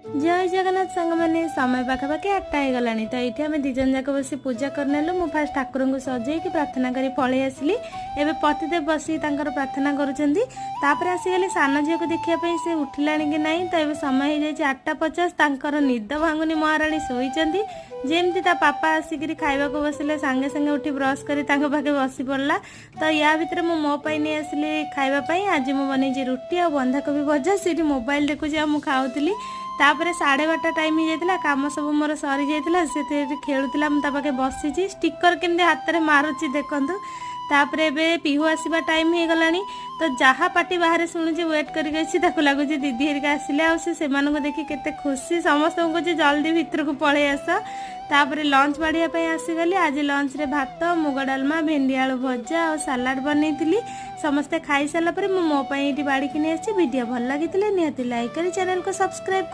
जय जगन्नाथ सांग मैंने समय पाखापाखि 8टा हो गलानी तो ये आम दिजन जाक बस पूजा करनेलु मु फास्ट ठाकुर को सजे कि प्रार्थना करी पलि आसली एवं पतिदेव बसी प्रार्थना कर आसीगले सान झील को देखापी से उठिला कि ना तो ये समय हो जाए 8:50 निद भांगुनी महाराणी शोचती जमती ता पापा आसिक खावा बसिले सांगे सांगे उठी ब्रश कर पाखे बसी पड़ा तो या भितर मु मो नहीं आसली खावाई आज मुझे बनई रुटी आ बंधाकोबी भजा से मोबाइल देखुची आ खाऊली तापर 12:30 टाइम हो जाता कम सब मोर सरी जाता से खेलुला मुझे बसी स्टिकर केमती हाथ में मारुची देखु तापर एबे पिहू आसवा टाइम हो गला तो जहाँ पार्टी बाहर शुणुची वेट करके लगुच दीदी हेरिका आसिले आ देखी केते खुशी समस्त को जल्दी भितर को पलि आस तापर लंच बाड़ियापी आसीगली आज लंच रे भात मुग डालमा भेंडी आलू भजा और सालाड बनई समस्ते खाई सारा मो बाड़ी कि भिडियो भल लगी निहाती लाइक कर चैनल को सब्सक्राइब कर।